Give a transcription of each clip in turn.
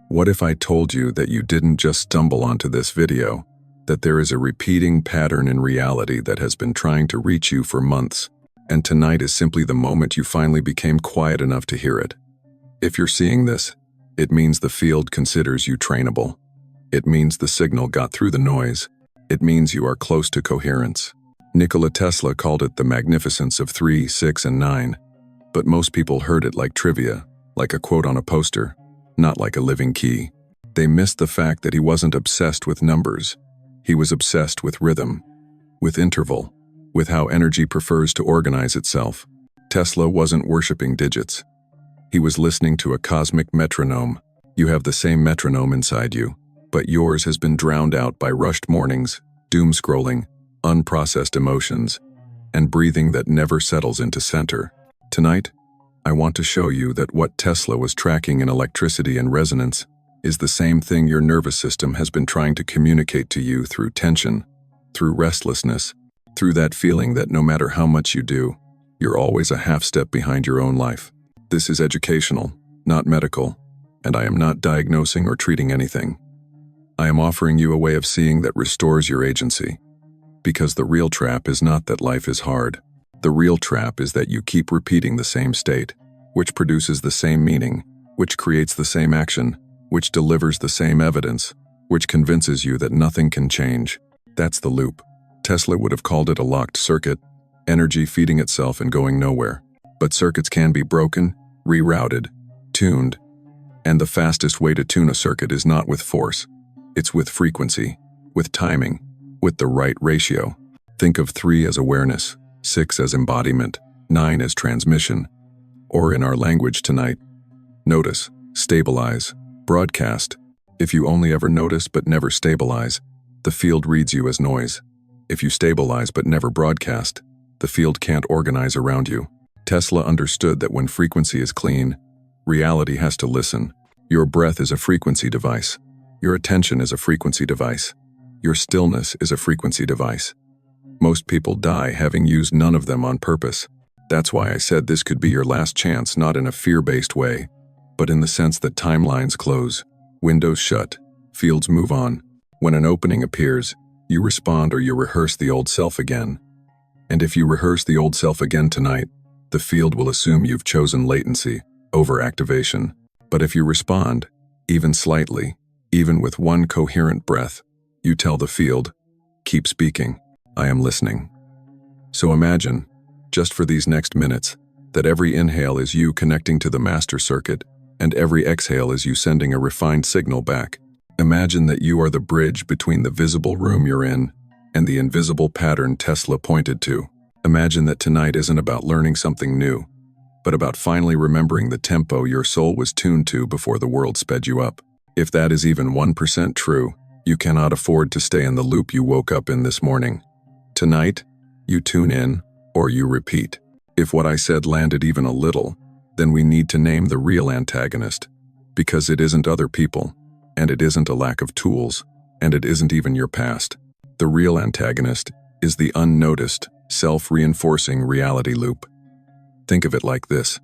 What if I told you that you didn't just stumble onto this video, that there is a repeating pattern in reality that has been trying to reach you for months, and tonight is simply the moment you finally became quiet enough to hear it? If you're seeing this, it means the field considers you trainable. It means the signal got through the noise. It means you are close to coherence. Nikola Tesla called it the magnificence of 3, 6, and 9, but most people heard it like trivia, like a quote on a poster, not like a living key. They missed the fact that he wasn't obsessed with numbers. He was obsessed with rhythm, with interval, with how energy prefers to organize itself. Tesla wasn't worshiping digits. He was listening to a cosmic metronome. You have the same metronome inside you, but yours has been drowned out by rushed mornings, doom scrolling, unprocessed emotions, and breathing that never settles into center. Tonight, I want to show you that what Tesla was tracking in electricity and resonance is the same thing your nervous system has been trying to communicate to you through tension, through restlessness, through that feeling that no matter how much you do, you're always a half step behind your own life. This is educational, not medical, and I am not diagnosing or treating anything. I am offering you a way of seeing that restores your agency. Because the real trap is not that life is hard. The real trap is that you keep repeating the same state, which produces the same meaning, which creates the same action, which delivers the same evidence, which convinces you that nothing can change. That's the loop. Tesla would have called it a locked circuit, energy feeding itself and going nowhere. But circuits can be broken, rerouted, tuned, and the fastest way to tune a circuit is not with force. It's with frequency, with timing, with the right ratio. Think of 3 as awareness, 6 as embodiment, 9 as transmission, or in our language tonight, notice, stabilize, broadcast. If you only ever notice but never stabilize, the field reads you as noise. If you stabilize but never broadcast, the field can't organize around you. Tesla understood that when frequency is clean, reality has to listen. Your breath is a frequency device. Your attention is a frequency device. Your stillness is a frequency device. Most people die having used none of them on purpose. That's why I said this could be your last chance, not in a fear-based way, but in the sense that timelines close, windows shut, fields move on. When an opening appears, you respond or you rehearse the old self again. And if you rehearse the old self again tonight, the field will assume you've chosen latency over activation. But if you respond, even slightly, even with one coherent breath, you tell the field, keep speaking, I am listening. So imagine, just for these next minutes, that every inhale is you connecting to the master circuit, and every exhale is you sending a refined signal back. Imagine that you are the bridge between the visible room you're in and the invisible pattern Tesla pointed to. Imagine that tonight isn't about learning something new, but about finally remembering the tempo your soul was tuned to before the world sped you up. If that is even 1% true, you cannot afford to stay in the loop you woke up in this morning. Tonight, you tune in or you repeat. If what I said landed even a little, then we need to name the real antagonist, because it isn't other people, and it isn't a lack of tools, and it isn't even your past. The real antagonist is the unnoticed, self-reinforcing reality loop. Think of it like this.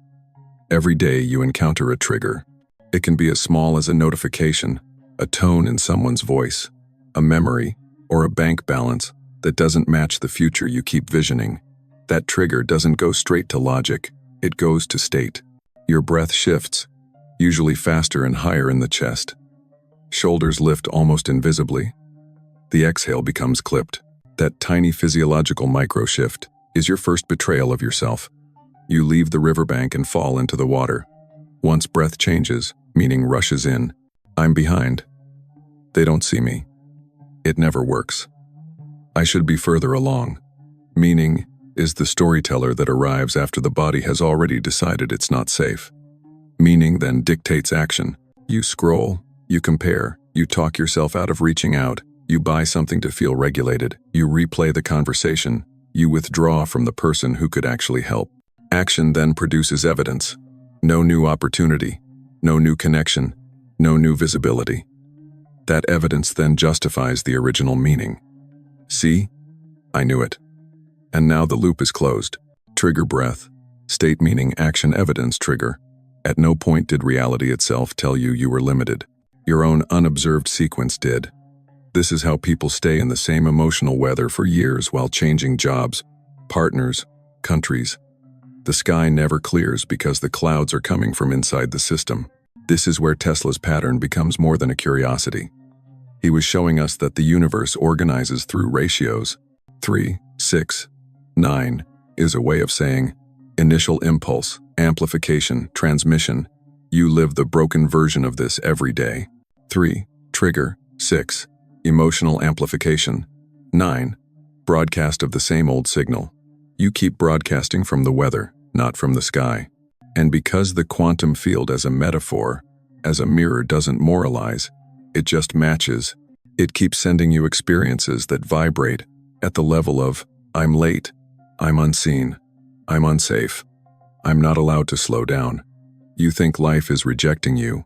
Every day you encounter a trigger. It can be as small as a notification, a tone in someone's voice, a memory, or a bank balance that doesn't match the future you keep visioning. That trigger doesn't go straight to logic, it goes to state. Your breath shifts, usually faster and higher in the chest. Shoulders lift almost invisibly. The exhale becomes clipped. That tiny physiological micro-shift is your first betrayal of yourself. You leave the riverbank and fall into the water. Once breath changes, meaning rushes in, I'm behind. They don't see me. It never works. I should be further along. Meaning is the storyteller that arrives after the body has already decided it's not safe. Meaning then dictates action. You scroll, you compare, you talk yourself out of reaching out, you buy something to feel regulated, you replay the conversation, you withdraw from the person who could actually help. Action then produces evidence. No new opportunity, no new connection, no new visibility. That evidence then justifies the original meaning. See? I knew it. And now the loop is closed. Trigger breath. State meaning action evidence trigger. At no point did reality itself tell you you were limited. Your own unobserved sequence did. This is how people stay in the same emotional weather for years while changing jobs, partners, countries. The sky never clears because the clouds are coming from inside the system. This is where Tesla's pattern becomes more than a curiosity. He was showing us that the universe organizes through ratios. 3, 6, 9 is a way of saying initial impulse, amplification, transmission. You live the broken version of this every day. 3, trigger. 6, emotional amplification. 9, broadcast of the same old signal. You keep broadcasting from the weather, not from the sky. And because the quantum field as a metaphor, as a mirror doesn't moralize, it just matches. It keeps sending you experiences that vibrate at the level of, I'm late, I'm unseen, I'm unsafe, I'm not allowed to slow down. You think life is rejecting you,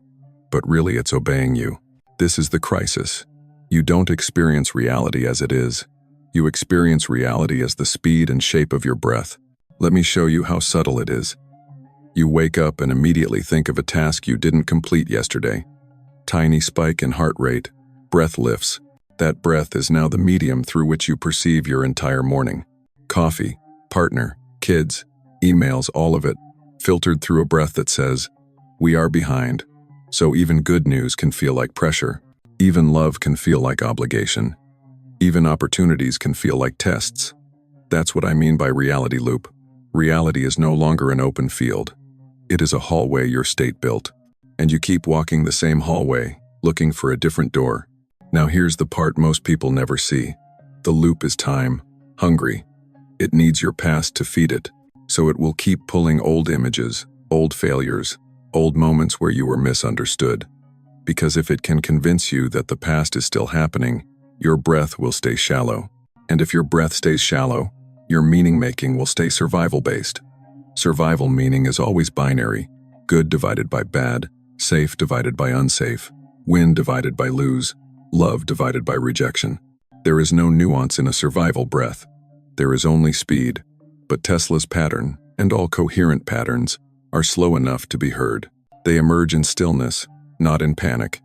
but really it's obeying you. This is the crisis. You don't experience reality as it is. You experience reality as the speed and shape of your breath. Let me show you how subtle it is. You wake up and immediately think of a task you didn't complete yesterday. Tiny spike in heart rate, breath lifts. That breath is now the medium through which you perceive your entire morning. Coffee, partner, kids, emails, all of it, filtered through a breath that says, we are behind. So even good news can feel like pressure. Even love can feel like obligation. Even opportunities can feel like tests. That's what I mean by reality loop. Reality is no longer an open field. It is a hallway your state built. And you keep walking the same hallway, looking for a different door. Now here's the part most people never see. The loop is time, hungry. It needs your past to feed it. So it will keep pulling old images, old failures, old moments where you were misunderstood. Because if it can convince you that the past is still happening, your breath will stay shallow. And if your breath stays shallow, your meaning-making will stay survival-based. Survival meaning is always binary. Good divided by bad, safe divided by unsafe, win divided by lose, love divided by rejection. There is no nuance in a survival breath. There is only speed. But Tesla's pattern, and all coherent patterns, are slow enough to be heard. They emerge in stillness, not in panic.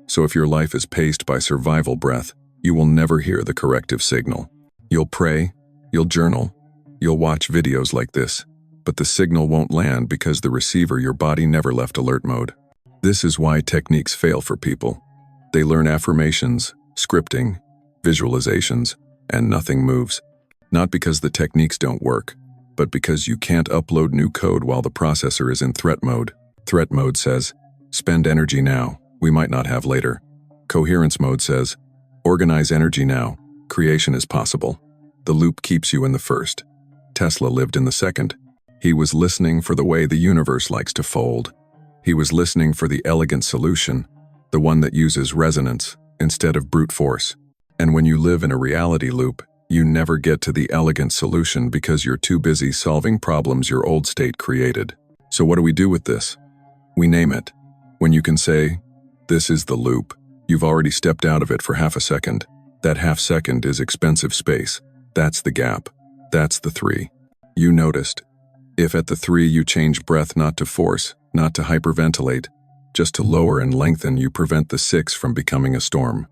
So if your life is paced by survival breath, you will never hear the corrective signal. You'll pray, you'll journal, you'll watch videos like this, but the signal won't land because the receiver your body never left alert mode. This is why techniques fail for people. They learn affirmations, scripting, visualizations, and nothing moves. Not because the techniques don't work, but because you can't upload new code while the processor is in threat mode. Threat mode says, spend energy now, we might not have later. Coherence mode says, organize energy now, creation is possible. The loop keeps you in the first. Tesla lived in the second. He was listening for the way the universe likes to fold. He was listening for the elegant solution, the one that uses resonance instead of brute force. And when you live in a reality loop, you never get to the elegant solution because you're too busy solving problems your old state created. So what do we do with this? We name it. When you can say, this is the loop, you've already stepped out of it for half a second. That half second is expensive space. That's the gap. That's the 3. You noticed. If at the 3 you change breath not to force, not to hyperventilate, just to lower and lengthen, you prevent the 6 from becoming a storm.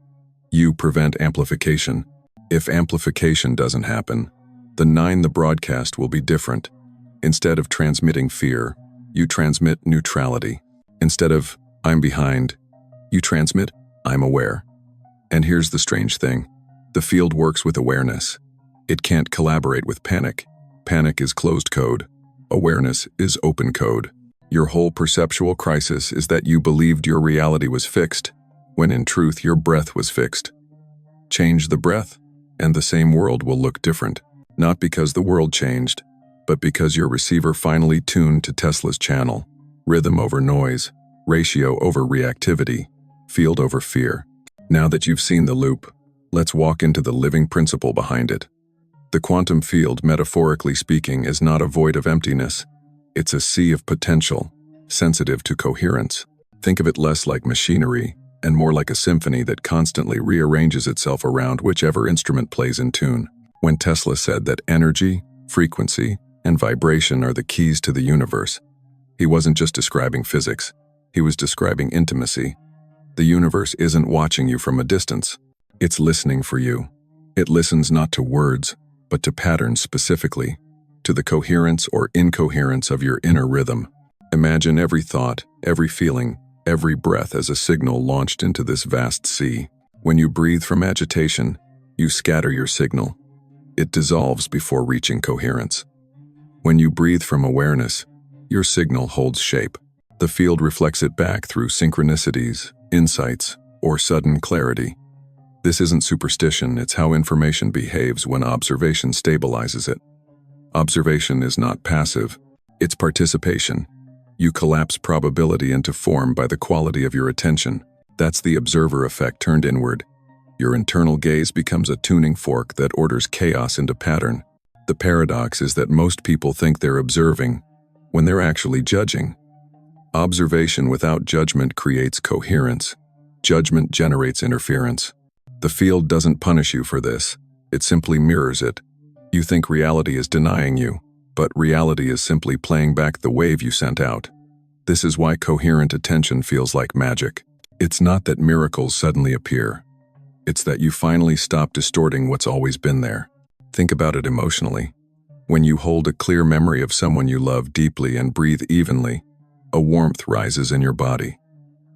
You prevent amplification. If amplification doesn't happen, the 9, the broadcast, will be different. Instead of transmitting fear, you transmit neutrality. Instead of, I'm behind, you transmit, I'm aware. And here's the strange thing. The field works with awareness. It can't collaborate with panic. Panic is closed code. Awareness is open code. Your whole perceptual crisis is that you believed your reality was fixed, when in truth your breath was fixed. Change the breath, and the same world will look different. Not because the world changed, but because your receiver finally tuned to Tesla's channel. Rhythm over noise, ratio over reactivity, field over fear. Now that you've seen the loop, let's walk into the living principle behind it. The quantum field, metaphorically speaking, is not a void of emptiness. It's a sea of potential, sensitive to coherence. Think of it less like machinery and more like a symphony that constantly rearranges itself around whichever instrument plays in tune. When Tesla said that energy, frequency, and vibration are the keys to the universe, he wasn't just describing physics. He was describing intimacy. The universe isn't watching you from a distance. It's listening for you. It listens not to words, but to patterns specifically, to the coherence or incoherence of your inner rhythm. Imagine every thought, every feeling, every breath as a signal launched into this vast sea. When you breathe from agitation, you scatter your signal. It dissolves before reaching coherence. When you breathe from awareness, your signal holds shape. The field reflects it back through synchronicities, insights, or sudden clarity. This isn't superstition, it's how information behaves when observation stabilizes it. Observation is not passive, it's participation. You collapse probability into form by the quality of your attention. That's the observer effect turned inward. Your internal gaze becomes a tuning fork that orders chaos into pattern. The paradox is that most people think they're observing when they're actually judging. Observation without judgment creates coherence. Judgment generates interference. The field doesn't punish you for this. It simply mirrors it. You think reality is denying you, but reality is simply playing back the wave you sent out. This is why coherent attention feels like magic. It's not that miracles suddenly appear. It's that you finally stop distorting what's always been there. Think about it emotionally. When you hold a clear memory of someone you love deeply and breathe evenly, a warmth rises in your body.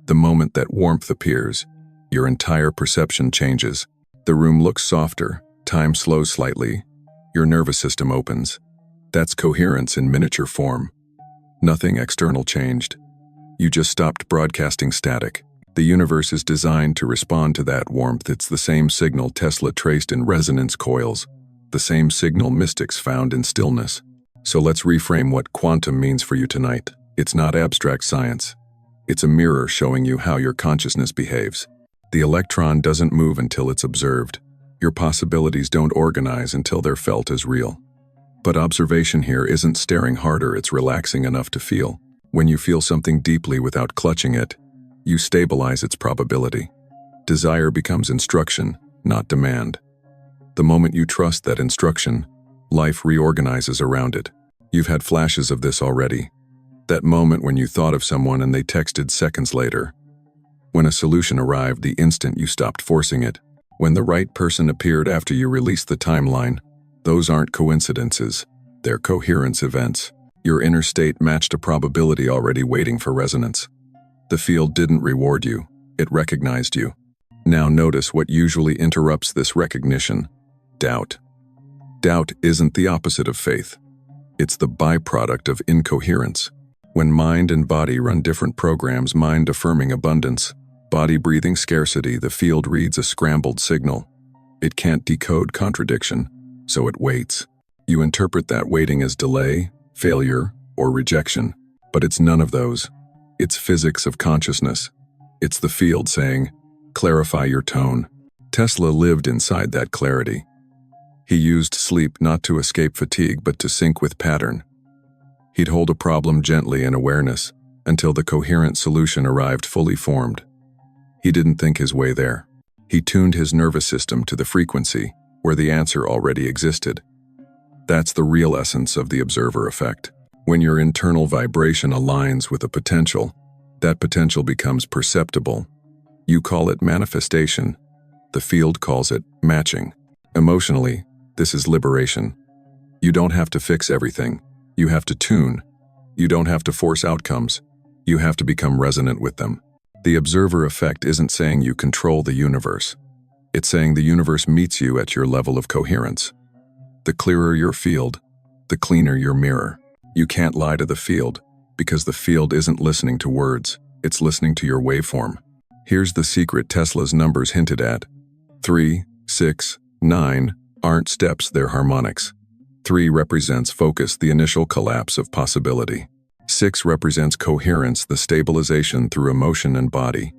The moment that warmth appears, your entire perception changes. The room looks softer, time slows slightly, your nervous system opens. That's coherence in miniature form. Nothing external changed. You just stopped broadcasting static. The universe is designed to respond to that warmth. It's the same signal Tesla traced in resonance coils, the same signal mystics found in stillness. So let's reframe what quantum means for you tonight. It's not abstract science. It's a mirror showing you how your consciousness behaves. The electron doesn't move until it's observed. Your possibilities don't organize until they're felt as real. But observation here isn't staring harder, it's relaxing enough to feel. When you feel something deeply without clutching it, you stabilize its probability. Desire becomes instruction, not demand. The moment you trust that instruction, life reorganizes around it. You've had flashes of this already. That moment when you thought of someone and they texted seconds later. When a solution arrived the instant you stopped forcing it. When the right person appeared after you released the timeline. Those aren't coincidences, they're coherence events. Your inner state matched a probability already waiting for resonance. The field didn't reward you, it recognized you. Now notice what usually interrupts this recognition: doubt. Doubt isn't the opposite of faith. It's the byproduct of incoherence. When mind and body run different programs, mind affirming abundance, body breathing scarcity, the field reads a scrambled signal. It can't decode contradiction, so it waits. You interpret that waiting as delay, failure, or rejection, but it's none of those. It's physics of consciousness. It's the field saying, clarify your tone. Tesla lived inside that clarity. He used sleep not to escape fatigue but to sync with pattern. He'd hold a problem gently in awareness until the coherent solution arrived fully formed. He didn't think his way there. He tuned his nervous system to the frequency where the answer already existed. That's the real essence of the observer effect. When your internal vibration aligns with a potential, that potential becomes perceptible. You call it manifestation. The field calls it matching. Emotionally, this is liberation. You don't have to fix everything. You have to tune. You don't have to force outcomes. You have to become resonant with them. The observer effect isn't saying you control the universe. It's saying the universe meets you at your level of coherence. The clearer your field, the cleaner your mirror. You can't lie to the field, because the field isn't listening to words, it's listening to your waveform. Here's the secret Tesla's numbers hinted at. 3, 6, 9 aren't steps, they're harmonics. 3 represents focus, the initial collapse of possibility. 6 represents coherence, the stabilization through emotion and body.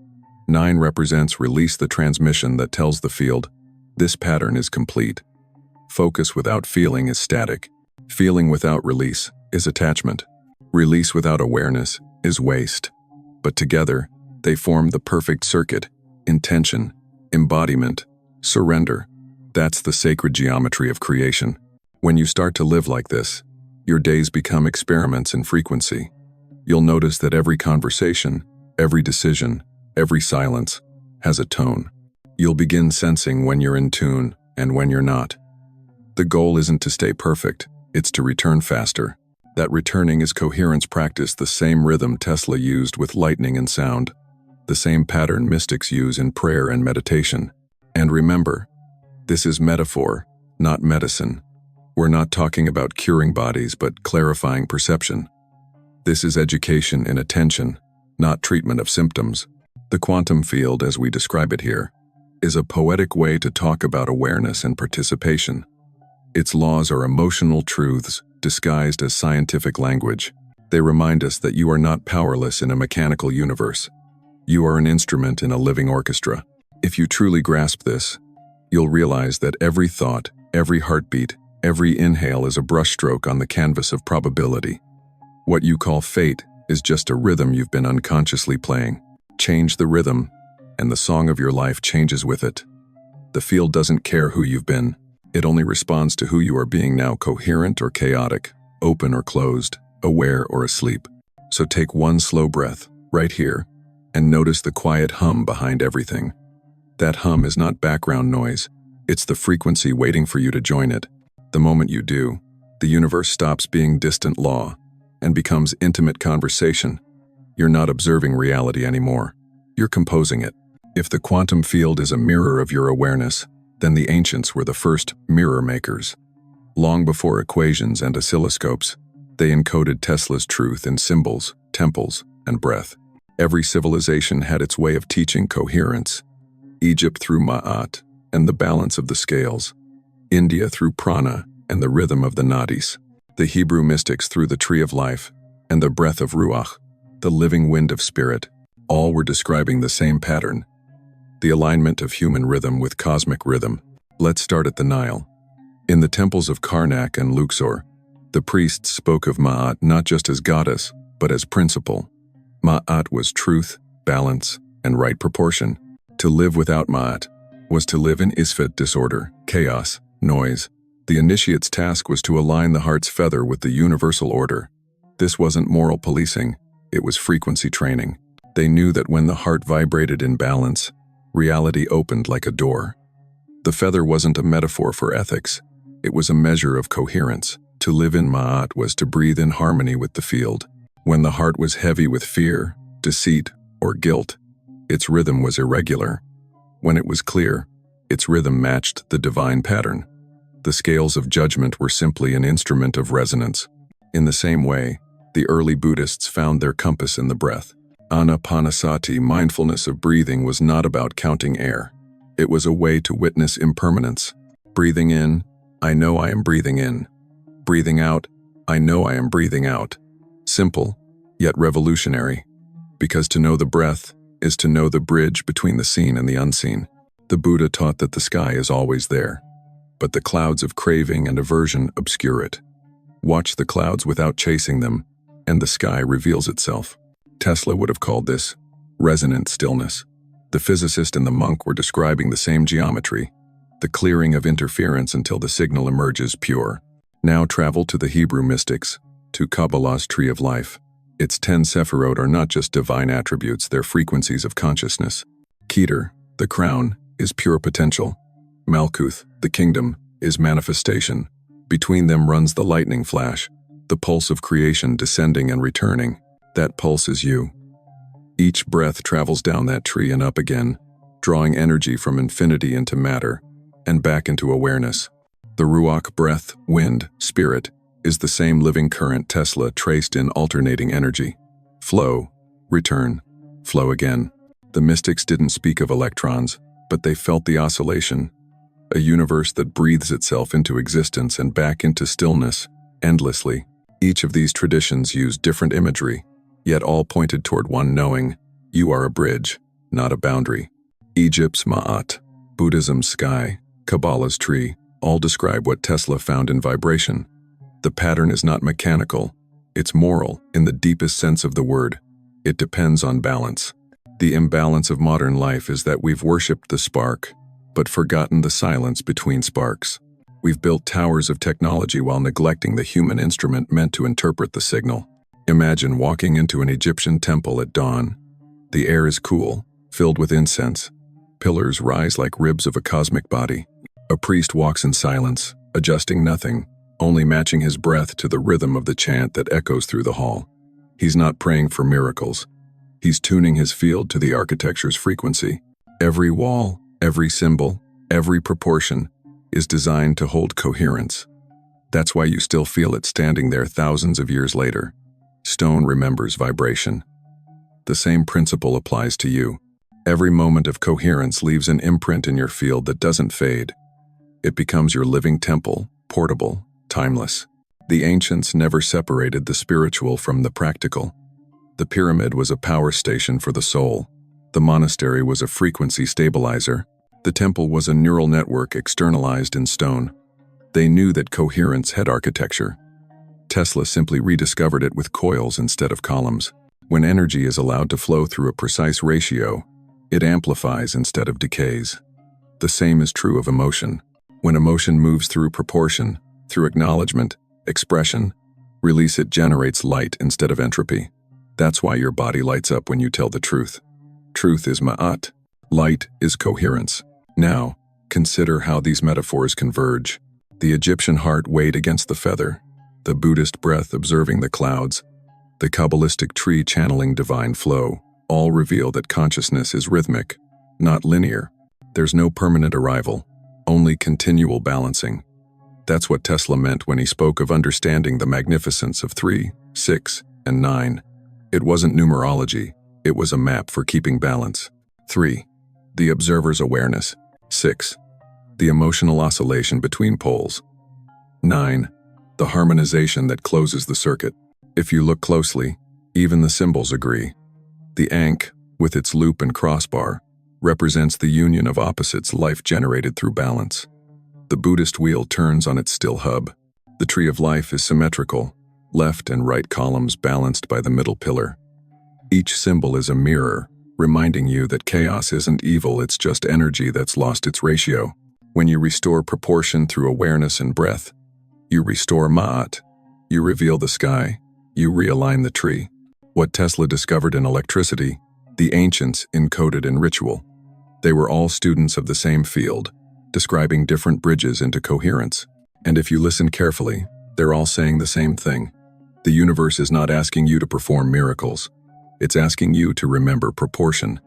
9 represents release, the transmission that tells the field, this pattern is complete. Focus without feeling is static. Feeling without release is attachment. Release without awareness is waste. But together, they form the perfect circuit: intention, embodiment, surrender. That's the sacred geometry of creation. When you start to live like this, your days become experiments in frequency. You'll notice that every conversation, every decision, Every silence has a tone. You'll begin sensing when you're in tune and when you're not. The goal isn't to stay perfect, it's to return faster. That returning is coherence practice, the same rhythm Tesla used with lightning and sound, the same pattern mystics use in prayer and meditation. And remember, this is metaphor, not medicine. We're not talking about curing bodies, but clarifying perception. This is education in attention, not treatment of symptoms. The quantum field, as we describe it here, is a poetic way to talk about awareness and participation. Its laws are emotional truths disguised as scientific language. They remind us that you are not powerless in a mechanical universe. You are an instrument in a living orchestra. If you truly grasp this, you'll realize that every thought, every heartbeat, every inhale is a brushstroke on the canvas of probability. What you call fate is just a rhythm you've been unconsciously playing. Change the rhythm, and the song of your life changes with it. The field doesn't care who you've been. It only responds to who you are being now, coherent or chaotic, open or closed, aware or asleep. So take one slow breath, right here, and notice the quiet hum behind everything. That hum is not background noise. It's the frequency waiting for you to join it. The moment you do, the universe stops being distant law and becomes intimate conversation. You're not observing reality anymore. You're composing it. If the quantum field is a mirror of your awareness, then the ancients were the first mirror makers. Long before equations and oscilloscopes, they encoded Tesla's truth in symbols, temples, and breath. Every civilization had its way of teaching coherence. Egypt through poWhat and the balance of the scales. India through prana and the rhythm of the nadis. The Hebrew mystics through the tree of life and the breath of ruach, the living wind of spirit. All were describing the same pattern, the alignment of human rhythm with cosmic rhythm. Let's start at the Nile. In the temples of Karnak and Luxor, the priests spoke of poWhat not just as goddess, but as principle. poWhat was truth, balance, and right proportion. To live without poWhat was to live in isfet, disorder, chaos, noise. The initiate's task was to align the heart's feather with the universal order. This wasn't moral policing, it was frequency training. They knew that when the heart vibrated in balance, reality opened like a door. The feather wasn't a metaphor for ethics, it was a measure of coherence. To live in poWhat was to breathe in harmony with the field. When the heart was heavy with fear, deceit, or guilt, its rhythm was irregular. When it was clear, its rhythm matched the divine pattern. The scales of judgment were simply an instrument of resonance. In the same way, the early Buddhists found their compass in the breath. Anapanasati, mindfulness of breathing, was not about counting air. It was a way to witness impermanence. Breathing in, I know I am breathing in. Breathing out, I know I am breathing out. Simple, yet revolutionary. Because to know the breath is to know the bridge between the seen and the unseen. The Buddha taught that the sky is always there, but the clouds of craving and aversion obscure it. Watch the clouds without chasing them, and the sky reveals itself. Tesla would have called this resonant stillness. The physicist and the monk were describing the same geometry, the clearing of interference until the signal emerges pure. Now travel to the Hebrew mystics, to Kabbalah's tree of life. Its 10 sephirot are not just divine attributes, they're frequencies of consciousness. Keter, the crown, is pure potential. Malkuth, the kingdom, is manifestation. Between them runs the lightning flash, the pulse of creation descending and returning. That pulse is you. Each breath travels down that tree and up again, drawing energy from infinity into matter, and back into awareness. The ruach, breath, wind, spirit, is the same living current Tesla traced in alternating energy. Flow, return, flow again. The mystics didn't speak of electrons, but they felt the oscillation, a universe that breathes itself into existence and back into stillness, endlessly. Each of these traditions used different imagery, yet all pointed toward one knowing: you are a bridge, not a boundary. Egypt's poWhat, Buddhism's sky, Kabbalah's tree, all describe what Tesla found in vibration. The pattern is not mechanical, it's moral in the deepest sense of the word. It depends on balance. The imbalance of modern life is that we've worshipped the spark, but forgotten the silence between sparks. We've built towers of technology while neglecting the human instrument meant to interpret the signal. Imagine walking into an Egyptian temple at dawn. The air is cool, filled with incense. Pillars rise like ribs of a cosmic body. A priest walks in silence, adjusting nothing, only matching his breath to the rhythm of the chant that echoes through the hall. He's not praying for miracles. He's tuning his field to the architecture's frequency. Every wall, every symbol, every proportion is designed to hold coherence. That's why you still feel it standing there thousands of years later. Stone remembers vibration. The same principle applies to you. Every moment of coherence leaves an imprint in your field that doesn't fade. It becomes your living temple, portable, timeless. The ancients never separated the spiritual from the practical. The pyramid was a power station for the soul. The monastery was a frequency stabilizer. The temple was a neural network externalized in stone. They knew that coherence had architecture. Tesla simply rediscovered it with coils instead of columns. When energy is allowed to flow through a precise ratio, it amplifies instead of decays. The same is true of emotion. When emotion moves through proportion, through acknowledgement, expression, release, it generates light instead of entropy. That's why your body lights up when you tell the truth. Truth is poWhat. Light is coherence. Now, consider how these metaphors converge. The Egyptian heart weighed against the feather, the Buddhist breath observing the clouds, the Kabbalistic tree channeling divine flow, all reveal that consciousness is rhythmic, not linear. There's no permanent arrival, only continual balancing. That's what Tesla meant when he spoke of understanding the magnificence of 3, 6, and 9. It wasn't numerology, it was a map for keeping balance. 3. The observer's awareness. 6. The emotional oscillation between poles. 9. The harmonization that closes the circuit. If you look closely, even the symbols agree. The ankh, with its loop and crossbar, represents the union of opposites, life generated through balance. The Buddhist wheel turns on its still hub. The tree of life is symmetrical, left and right columns balanced by the middle pillar. Each symbol is a mirror, reminding you that chaos isn't evil, it's just energy that's lost its ratio. When you restore proportion through awareness and breath, you restore poWhat. You reveal the sky, you realign the tree. What Tesla discovered in electricity, the ancients encoded in ritual. They were all students of the same field, describing different bridges into coherence. And if you listen carefully, they're all saying the same thing. The universe is not asking you to perform miracles. It's asking you to remember proportion,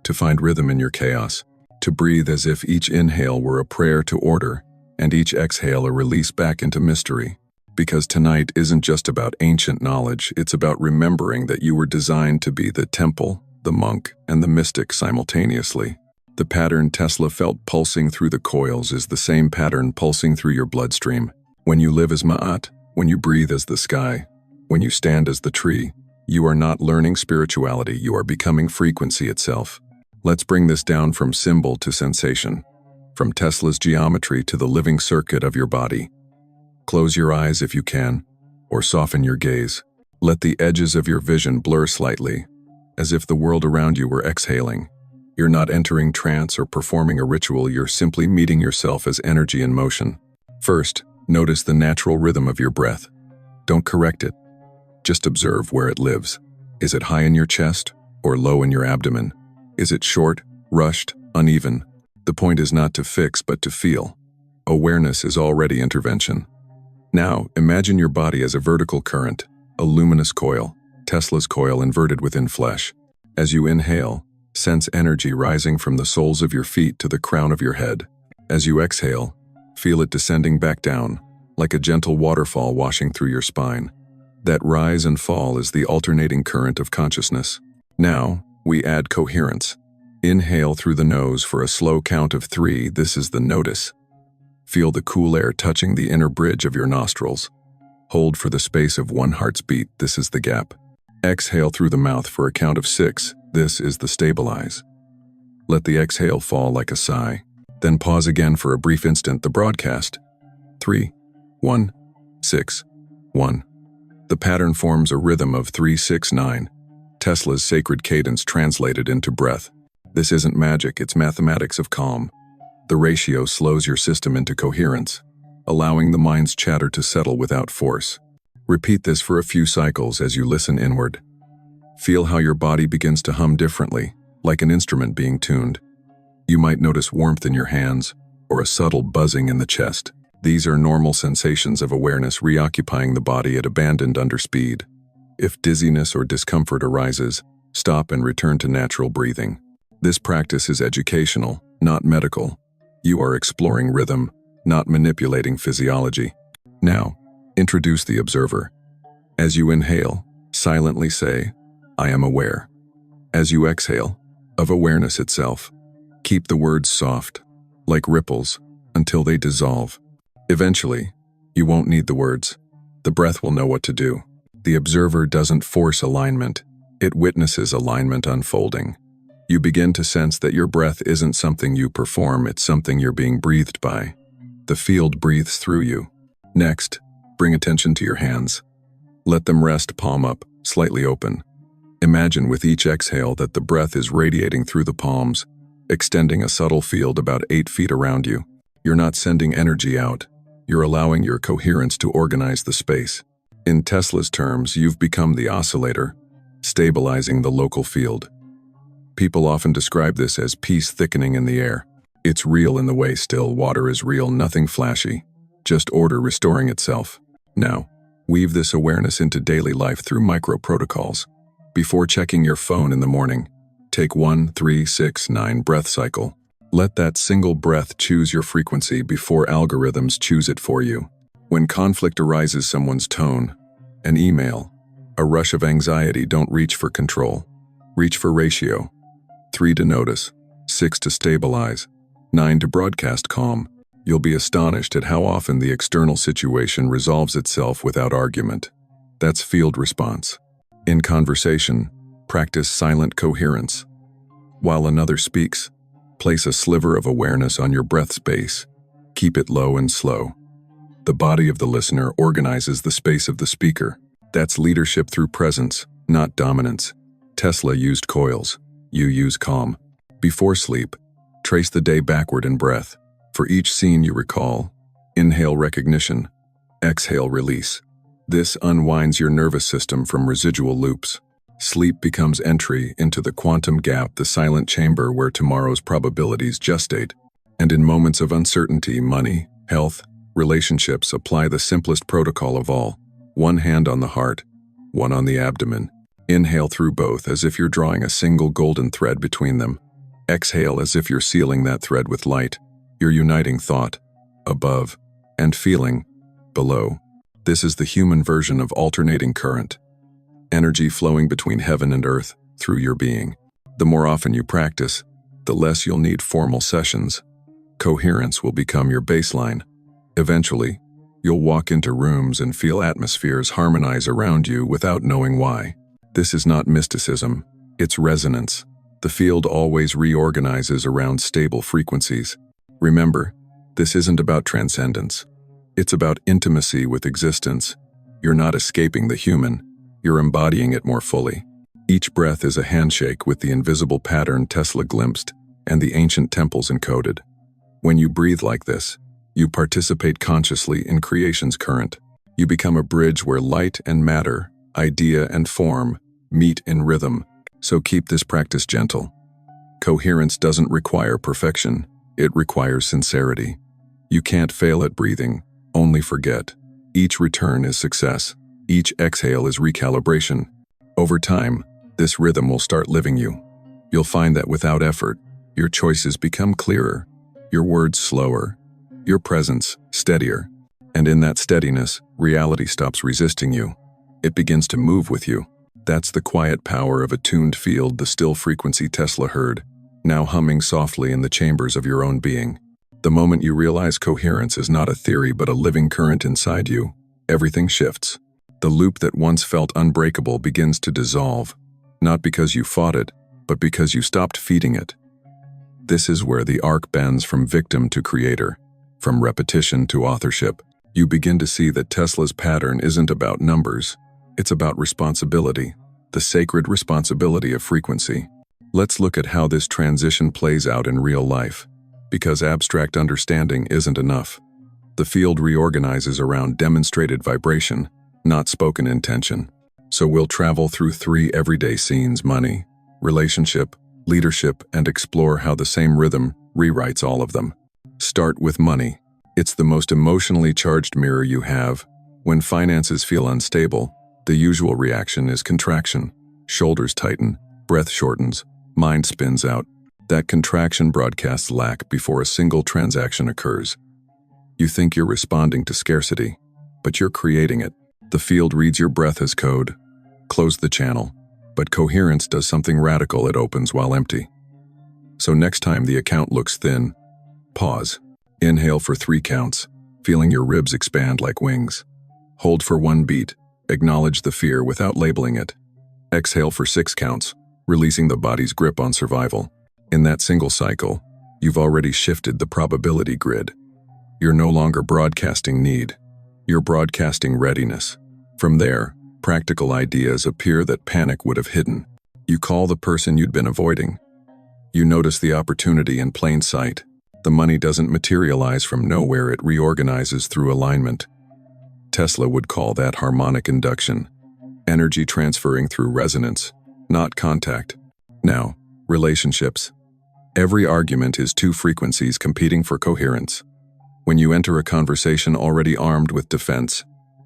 to find rhythm in your chaos, to breathe as if each inhale were a prayer to order, and each exhale a release back into mystery. Because tonight isn't just about ancient knowledge, it's about remembering that you were designed to be the temple, the monk, and the mystic simultaneously. The pattern Tesla felt pulsing through the coils is the same pattern pulsing through your bloodstream. When you live as poWhat, when you breathe as the sky, when you stand as the tree, you are not learning spirituality, you are becoming frequency itself. Let's bring this down from symbol to sensation, from Tesla's geometry to the living circuit of your body. Close your eyes if you can, or soften your gaze. Let the edges of your vision blur slightly, as if the world around you were exhaling. You're not entering trance or performing a ritual, you're simply meeting yourself as energy in motion. First, notice the natural rhythm of your breath. Don't correct it. Just observe where it lives. Is it high in your chest or low in your abdomen? Is it short, rushed, uneven? The point is not to fix but to feel. Awareness is already intervention. Now, imagine your body as a vertical current, a luminous coil, Tesla's coil inverted within flesh. As you inhale, sense energy rising from the soles of your feet to the crown of your head. As you exhale, feel it descending back down, like a gentle waterfall washing through your spine. That rise and fall is the alternating current of consciousness. Now, we add coherence. Inhale through the nose for a slow count of 3, this is the notice. Feel the cool air touching the inner bridge of your nostrils. Hold for the space of 1 heart's beat, this is the gap. Exhale through the mouth for a count of 6, this is the stabilize. Let the exhale fall like a sigh. Then pause again for a brief instant, the broadcast. 3, 1, 6, 1. The pattern forms a rhythm of 3, 6, 9. Tesla's sacred cadence translated into breath. This isn't magic, it's mathematics of calm. The ratio slows your system into coherence, allowing the mind's chatter to settle without force. Repeat this for a few cycles as you listen inward. Feel how your body begins to hum differently, like an instrument being tuned. You might notice warmth in your hands or a subtle buzzing in the chest. These are normal sensations of awareness reoccupying the body at abandoned underspeed. If dizziness or discomfort arises, stop and return to natural breathing. This practice is educational, not medical. You are exploring rhythm, not manipulating physiology. Now, introduce the observer. As you inhale, silently say, "I am aware." As you exhale, of awareness itself. Keep the words soft, like ripples, until they dissolve. Eventually, you won't need the words. The breath will know what to do. The observer doesn't force alignment. It witnesses alignment unfolding. You begin to sense that your breath isn't something you perform, it's something you're being breathed by. The field breathes through you. Next, bring attention to your hands. Let them rest palm up, slightly open. Imagine with each exhale that the breath is radiating through the palms, extending a subtle field about 8 feet around you. You're not sending energy out. You're allowing your coherence to organize the space. In Tesla's terms, you've become the oscillator, stabilizing the local field. People often describe this as peace thickening in the air. It's real in the way still water is real, nothing flashy, just order restoring itself. Now, weave this awareness into daily life through micro-protocols. Before checking your phone in the morning, take 1, 3, 6, 9 breath cycle. Let that single breath choose your frequency before algorithms choose it for you. When conflict arises, someone's tone, an email, a rush of anxiety, don't reach for control. Reach for ratio. 3 to notice, 6 to stabilize, 9 to broadcast calm. You'll be astonished at how often the external situation resolves itself without argument. That's field response. In conversation, practice silent coherence. While another speaks, place a sliver of awareness on your breath space. Keep it low and slow. The body of the listener organizes the space of the speaker. That's leadership through presence, not dominance. Tesla used coils. You use calm. Before sleep, trace the day backward in breath. For each scene you recall, inhale recognition, exhale release. This unwinds your nervous system from residual loops. Sleep becomes entry into the quantum gap, the silent chamber where tomorrow's probabilities gestate. And in moments of uncertainty, money, health, relationships, apply the simplest protocol of all. One hand on the heart, one on the abdomen. Inhale through both as if you're drawing a single golden thread between them. Exhale as if you're sealing that thread with light. You're uniting thought, above, and feeling, below. This is the human version of alternating current. Energy flowing between heaven and earth through your being. The more often you practice, the less you'll need formal sessions. Coherence will become your baseline. Eventually, you'll walk into rooms and feel atmospheres harmonize around you without knowing why. This is not mysticism, it's resonance. The field always reorganizes around stable frequencies. Remember, this isn't about transcendence. It's about intimacy with existence. You're not escaping the human, you're embodying it more fully. Each breath is a handshake with the invisible pattern Tesla glimpsed and the ancient temples encoded. When you breathe like this, you participate consciously in creation's current. You become a bridge where light and matter, idea and form, meet in rhythm. So keep this practice gentle. Coherence doesn't require perfection, it requires sincerity. You can't fail at breathing, only forget. Each return is success. Each exhale is recalibration. Over time, this rhythm will start living you. You'll find that without effort, your choices become clearer, your words slower, your presence steadier. And in that steadiness, reality stops resisting you. It begins to move with you. That's the quiet power of a tuned field, the still frequency Tesla heard, now humming softly in the chambers of your own being. The moment you realize coherence is not a theory but a living current inside you, everything shifts. The loop that once felt unbreakable begins to dissolve, not because you fought it, but because you stopped feeding it. This is where the arc bends from victim to creator, from repetition to authorship. You begin to see that Tesla's pattern isn't about numbers, it's about responsibility, the sacred responsibility of frequency. Let's look at how this transition plays out in real life, because abstract understanding isn't enough. The field reorganizes around demonstrated vibration, not spoken intention. So we'll travel through 3 everyday scenes: money, relationship, leadership, and explore how the same rhythm rewrites all of them. Start with money. It's the most emotionally charged mirror you have. When finances feel unstable, the usual reaction is contraction. Shoulders tighten, breath shortens, mind spins out. That contraction broadcasts lack before a single transaction occurs. You think you're responding to scarcity, but you're creating it. The field reads your breath as code. Close the channel. But coherence does something radical. It opens while empty. So next time the account looks thin, pause. Inhale for 3 counts, feeling your ribs expand like wings. Hold for 1 beat. Acknowledge the fear without labeling it. Exhale for 6 counts, releasing the body's grip on survival. In that single cycle, you've already shifted the probability grid. You're no longer broadcasting need. You're broadcasting readiness. From there, practical ideas appear that panic would have hidden. You call the person you'd been avoiding. You notice the opportunity in plain sight. The money doesn't materialize from nowhere, it reorganizes through alignment. Tesla would call that harmonic induction. Energy transferring through resonance, not contact. Now, relationships. Every argument is 2 frequencies competing for coherence. When you enter a conversation already armed with defense,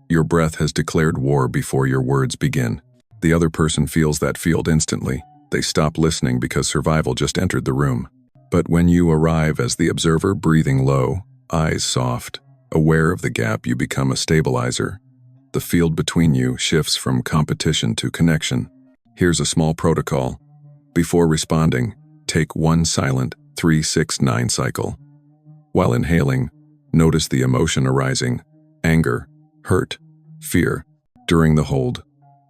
your breath has declared war before your words begin. The other person feels that field instantly. They stop listening because survival just entered the room. But when you arrive as the observer, breathing low, eyes soft, aware of the gap, you become a stabilizer. The field between you shifts from competition to connection. Here's a small protocol. Before responding, take 1 silent 3-6-9 cycle. While inhaling, notice the emotion arising: anger, hurt, fear. During the hold,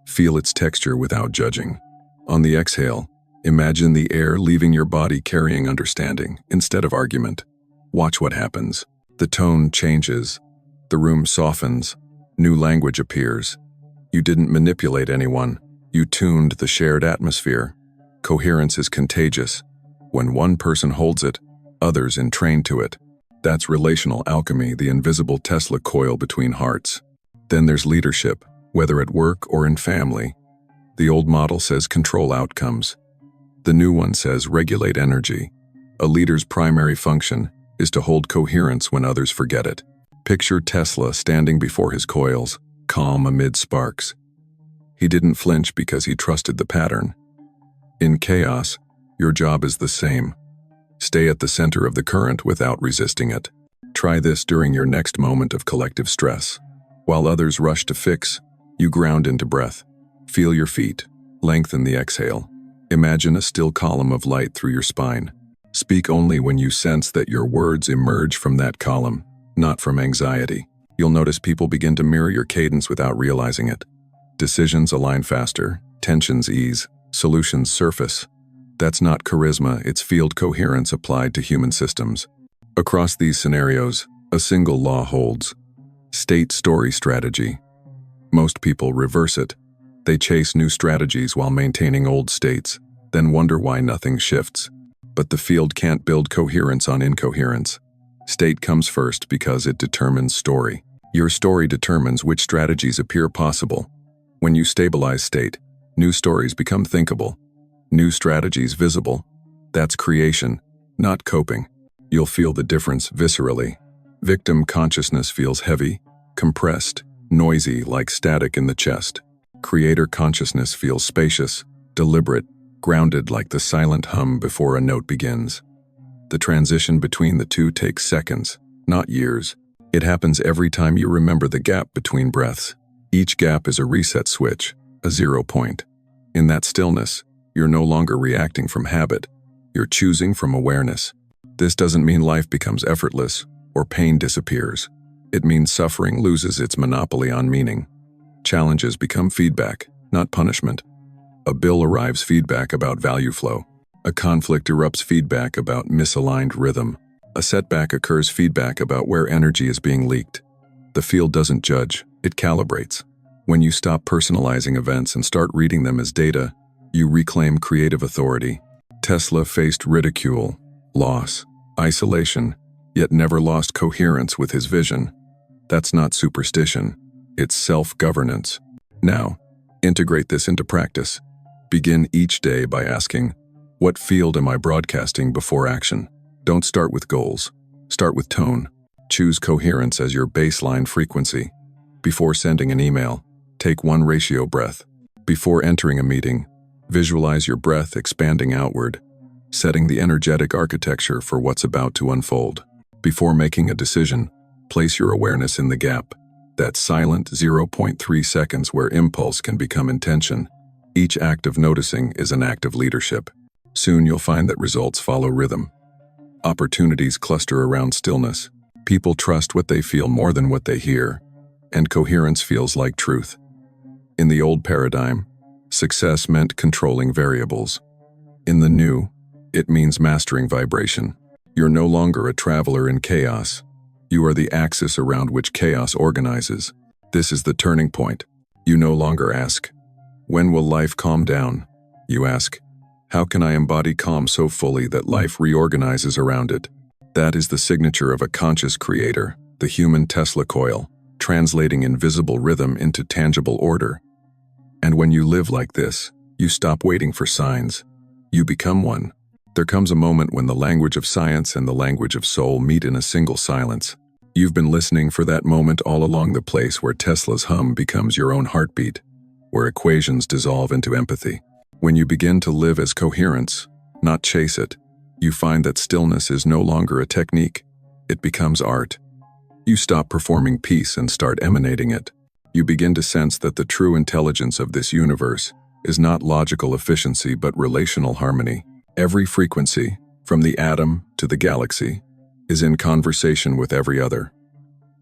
feel its texture without judging. On the exhale, imagine the air leaving your body carrying understanding instead of argument. Watch what happens. The tone changes. The room softens. New language appears. You didn't manipulate anyone. You tuned the shared atmosphere. Coherence is contagious. When one person holds it, others entrain to it. That's relational alchemy, the invisible Tesla coil between hearts. Then there's leadership, whether at work or in family. The old model says control outcomes. The new one says regulate energy. A leader's primary function is to hold coherence when others forget it. Picture Tesla standing before his coils, calm amid sparks. He didn't flinch because he trusted the pattern. In chaos, your job is the same. Stay at the center of the current without resisting it. Try this during your next moment of collective stress. While others rush to fix, you ground into breath. Feel your feet. Lengthen the exhale. Imagine a still column of light through your spine. Speak only when you sense that your words emerge from that column, not from anxiety. You'll notice people begin to mirror your cadence without realizing it. Decisions align faster, tensions ease, solutions surface. That's not charisma, it's field coherence applied to human systems. Across these scenarios, a single law holds: state-story strategy. Most people reverse it. They chase new strategies while maintaining old states, then wonder why nothing shifts. But the field can't build coherence on incoherence. State comes first because it determines story. Your story determines which strategies appear possible. When you stabilize state, new stories become thinkable. New strategies visible. That's creation, not coping. You'll feel the difference viscerally. Victim consciousness feels heavy, compressed, noisy like static in the chest. Creator consciousness feels spacious, deliberate, grounded like the silent hum before a note begins. The transition between the two takes seconds, not years. It happens every time you remember the gap between breaths. Each gap is a reset switch, a 0 point. In that stillness, you're no longer reacting from habit. You're choosing from awareness. This doesn't mean life becomes effortless or pain disappears. It means suffering loses its monopoly on meaning. Challenges become feedback, not punishment. A bill arrives, feedback about value flow. A conflict erupts, feedback about misaligned rhythm. A setback occurs, feedback about where energy is being leaked. The field doesn't judge, it calibrates. When you stop personalizing events and start reading them as data, you reclaim creative authority. Tesla faced ridicule, loss, isolation, yet never lost coherence with his vision. That's not superstition, it's self-governance. Now, integrate this into practice. Begin each day by asking, What field am I broadcasting before action? Don't start with goals. Start with tone. Choose coherence as your baseline frequency. Before sending an email, take 1 ratio breath. Before entering a meeting, visualize your breath expanding outward, setting the energetic architecture for what's about to unfold. Before making a decision, place your awareness in the gap, that silent 0.3 seconds where impulse can become intention. Each act of noticing is an act of leadership. Soon you'll find that results follow rhythm. Opportunities cluster around stillness. People trust what they feel more than what they hear, and coherence feels like truth. In the old paradigm, success meant controlling variables. In the new, it means mastering vibration. You're no longer a traveler in chaos. You are the axis around which chaos organizes. This is the turning point. You no longer ask, "When will life calm down?" You ask, "How can I embody calm so fully that life reorganizes around it?" That is the signature of a conscious creator, the human Tesla coil, translating invisible rhythm into tangible order. And when you live like this, you stop waiting for signs. You become one. There comes a moment when the language of science and the language of soul meet in a single silence. You've been listening for that moment all along, the place where Tesla's hum becomes your own heartbeat, where equations dissolve into empathy. When you begin to live as coherence, not chase it, you find that stillness is no longer a technique. It becomes art. You stop performing peace and start emanating it. You begin to sense that the true intelligence of this universe is not logical efficiency but relational harmony. Every frequency, from the atom to the galaxy, is in conversation with every other.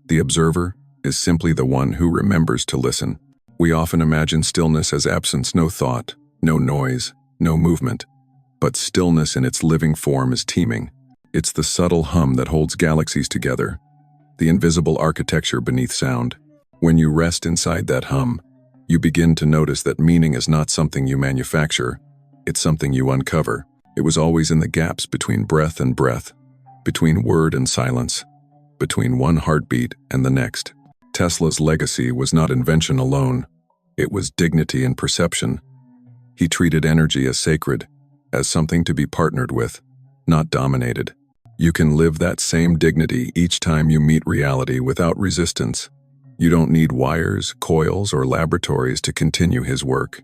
The observer is simply the one who remembers to listen. We often imagine stillness as absence, no thought, no noise, no movement. But stillness in its living form is teeming. It's the subtle hum that holds galaxies together, the invisible architecture beneath sound. When you rest inside that hum, you begin to notice that meaning is not something you manufacture, it's something you uncover. It was always in the gaps between breath and breath, between word and silence, between one heartbeat and the next. Tesla's legacy was not invention alone, it was dignity and perception. He treated energy as sacred, as something to be partnered with, not dominated. You can live that same dignity each time you meet reality without resistance. You don't need wires, coils, or laboratories to continue his work.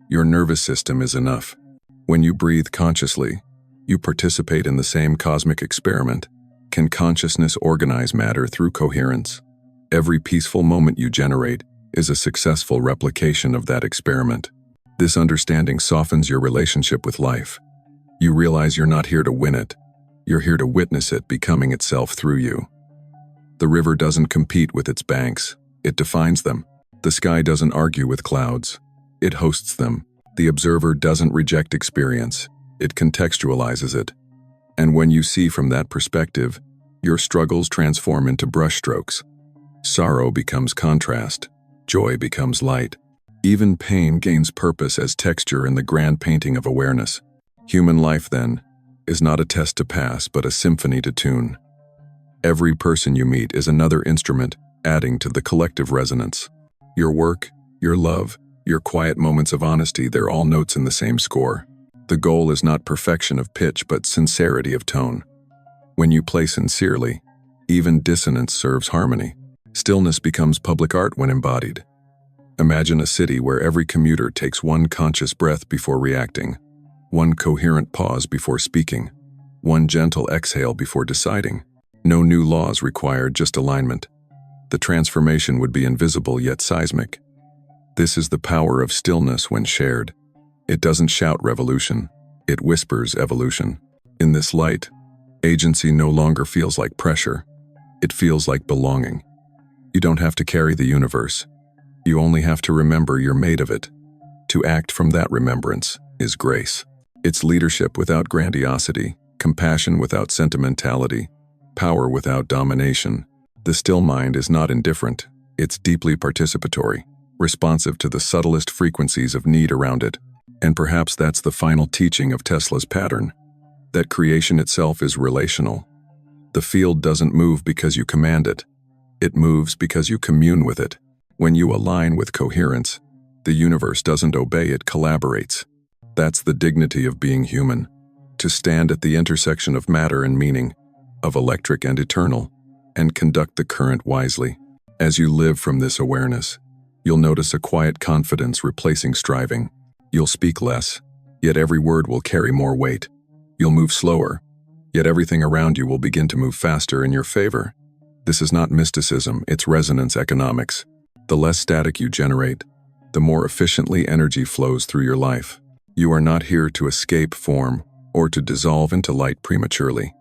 Your nervous system is enough. When you breathe consciously, you participate in the same cosmic experiment. Can consciousness organize matter through coherence? Every peaceful moment you generate is a successful replication of that experiment. This understanding softens your relationship with life. You realize you're not here to win it. You're here to witness it becoming itself through you. The river doesn't compete with its banks, it defines them. The sky doesn't argue with clouds, it hosts them. The observer doesn't reject experience, it contextualizes it. And when you see from that perspective, your struggles transform into brushstrokes. Sorrow becomes contrast, joy becomes light. Even pain gains purpose as texture in the grand painting of awareness. Human life, then, is not a test to pass, but a symphony to tune. Every person you meet is another instrument, adding to the collective resonance. Your work, your love, your quiet moments of honesty, they're all notes in the same score. The goal is not perfection of pitch, but sincerity of tone. When you play sincerely, even dissonance serves harmony. Stillness becomes public art when embodied. Imagine a city where every commuter takes one conscious breath before reacting, one coherent pause before speaking, one gentle exhale before deciding. No new laws required, just alignment. The transformation would be invisible yet seismic. This is the power of stillness when shared. It doesn't shout revolution, it whispers evolution. In this light, agency no longer feels like pressure, it feels like belonging. You don't have to carry the universe. You only have to remember you're made of it. To act from that remembrance is grace. It's leadership without grandiosity, compassion without sentimentality, power without domination. The still mind is not indifferent, it's deeply participatory, responsive to the subtlest frequencies of need around it. And perhaps that's the final teaching of Tesla's pattern, that creation itself is relational. The field doesn't move because you command it. It moves because you commune with it. When you align with coherence, the universe doesn't obey, it collaborates. That's the dignity of being human. to stand at the intersection of matter and meaning, of electric and eternal, and conduct the current wisely. As you live from this awareness, you'll notice a quiet confidence replacing striving. You'll speak less, yet every word will carry more weight. You'll move slower, yet everything around you will begin to move faster in your favor. This is not mysticism, it's resonance economics. The less static you generate, the more efficiently energy flows through your life. You are not here to escape form or to dissolve into light prematurely.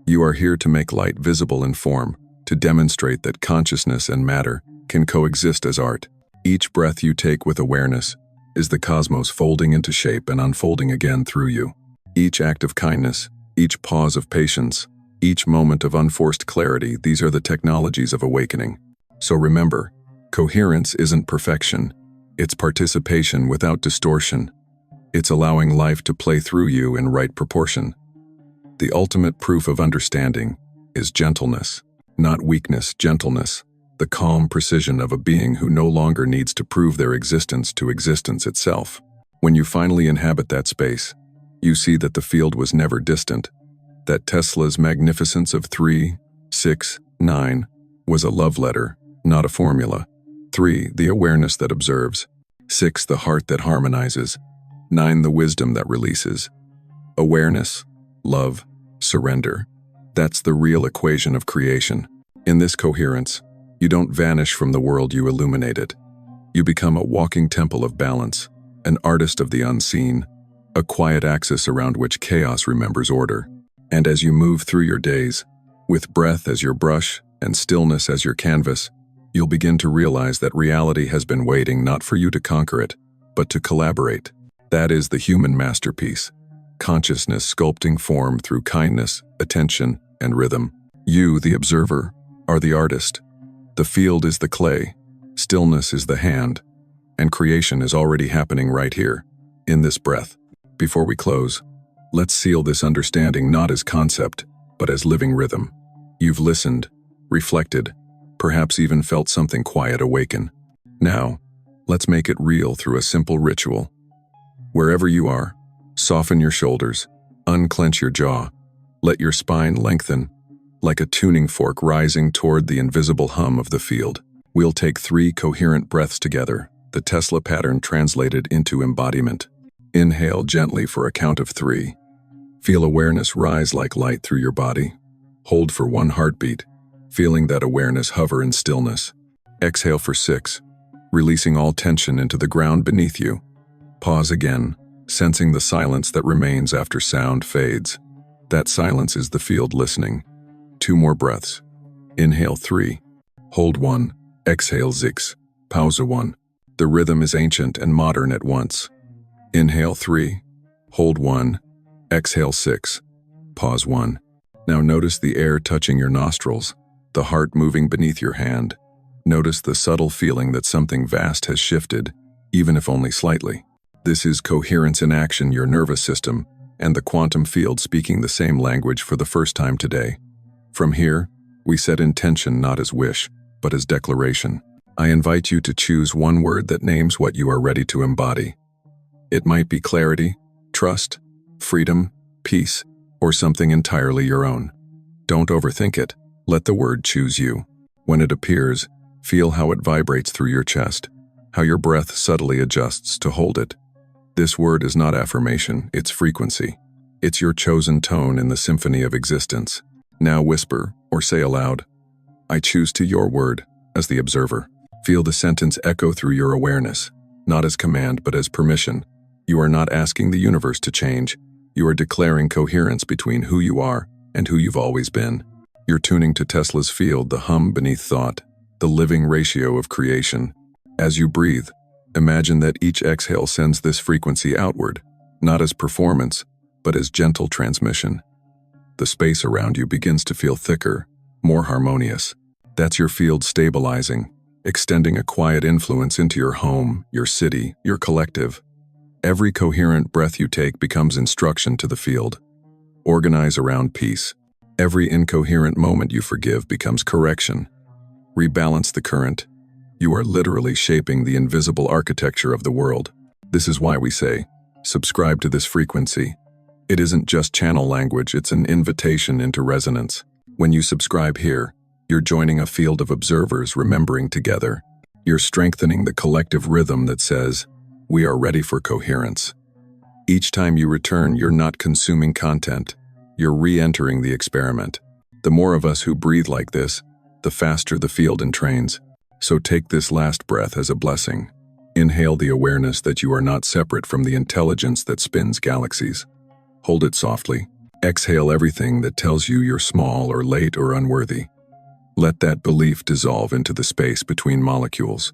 You are here to make light visible in form, to demonstrate that consciousness and matter can coexist as art. Each breath you take with awareness is the cosmos folding into shape and unfolding again through you. Each act of kindness, each pause of patience, each moment of unforced clarity, these are the technologies of awakening. So remember, coherence isn't perfection. It's participation without distortion. It's allowing life to play through you in right proportion. The ultimate proof of understanding is gentleness, not weakness, gentleness, the calm precision of a being who no longer needs to prove their existence to existence itself. When you finally inhabit that space, you see that the field was never distant, that Tesla's magnificence of 3, 6, 9 was a love letter, not a formula. 3, the awareness that observes. 6, the heart that harmonizes. 9, the wisdom that releases. Awareness, love, surrender. That's the real equation of creation. In this coherence, you don't vanish from the world, you illuminate it. You become a walking temple of balance, an artist of the unseen, a quiet axis around which chaos remembers order. And as you move through your days, with breath as your brush and stillness as your canvas, you'll begin to realize that reality has been waiting not for you to conquer it, but to collaborate. That is the human masterpiece, consciousness sculpting form through kindness, attention, and rhythm. You, the observer, are the artist. The field is the clay, stillness is the hand, and creation is already happening right here, in this breath. Before we close, let's seal this understanding not as concept, but as living rhythm. You've listened, reflected, perhaps even felt something quiet awaken. Now, let's make it real through a simple ritual. Wherever you are, soften your shoulders, unclench your jaw, let your spine lengthen, like a tuning fork rising toward the invisible hum of the field. We'll take 3 coherent breaths together, the Tesla pattern translated into embodiment. Inhale gently for a count of 3. Feel awareness rise like light through your body. Hold for 1 heartbeat, feeling that awareness hover in stillness. Exhale for 6, releasing all tension into the ground beneath you. Pause again, sensing the silence that remains after sound fades. That silence is the field listening. 2 more breaths. Inhale 3. Hold 1. Exhale 6. Pause 1. The rhythm is ancient and modern at once. Inhale 3. Hold 1. Exhale 6. Pause 1. Now notice the air touching your nostrils, the heart moving beneath your hand. Notice the subtle feeling that something vast has shifted, even if only slightly. This is coherence in action, your nervous system, and the quantum field speaking the same language for the first time today. From here, we set intention not as wish, but as declaration. I invite you to choose one word that names what you are ready to embody. It might be clarity, trust, freedom, peace, or something entirely your own. Don't overthink it. Let the word choose you. When it appears, feel how it vibrates through your chest, how your breath subtly adjusts to hold it. This word is not affirmation, it's frequency. It's your chosen tone in the symphony of existence. Now whisper or say aloud, I choose to your word, as the observer. Feel the sentence echo through your awareness, not as command but as permission. You are not asking the universe to change. You are declaring coherence between who you are and who you've always been. You're tuning to Tesla's field, the hum beneath thought, the living ratio of creation. As you breathe, imagine that each exhale sends this frequency outward, not as performance, but as gentle transmission. The space around you begins to feel thicker, more harmonious. That's your field stabilizing, extending a quiet influence into your home, your city, your collective. Every coherent breath you take becomes instruction to the field. Organize around peace. Every incoherent moment you forgive becomes correction. Rebalance the current. You are literally shaping the invisible architecture of the world. This is why we say, subscribe to this frequency. It isn't just channel language, it's an invitation into resonance. When you subscribe here, you're joining a field of observers remembering together. You're strengthening the collective rhythm that says, we are ready for coherence. Each time you return, you're not consuming content, you're re-entering the experiment. The more of us who breathe like this, the faster the field entrains. So take this last breath as a blessing. Inhale the awareness that you are not separate from the intelligence that spins galaxies. Hold it softly. Exhale everything that tells you you're small or late or unworthy. Let that belief dissolve into the space between molecules.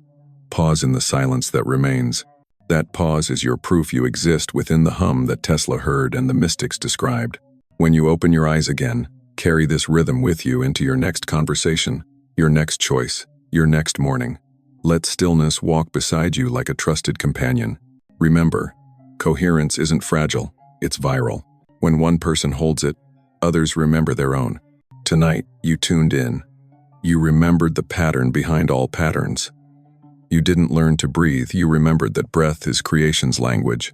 Pause in the silence that remains. That pause is your proof you exist within the hum that Tesla heard and the mystics described. When you open your eyes again, carry this rhythm with you into your next conversation, your next choice, your next morning. Let stillness walk beside you like a trusted companion. Remember, coherence isn't fragile, it's viral. When one person holds it, others remember their own. Tonight, you tuned in. You remembered the pattern behind all patterns. You didn't learn to breathe, you remembered that breath is creation's language.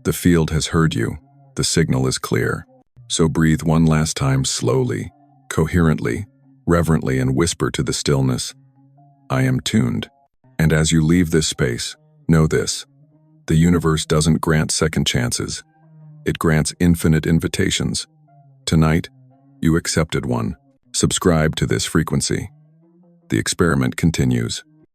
The field has heard you, the signal is clear. So breathe one last time slowly, coherently, reverently, and whisper to the stillness, I am tuned. And as you leave this space, know this, the universe doesn't grant second chances. It grants infinite invitations. Tonight, you accepted one. Subscribe to this frequency. The experiment continues.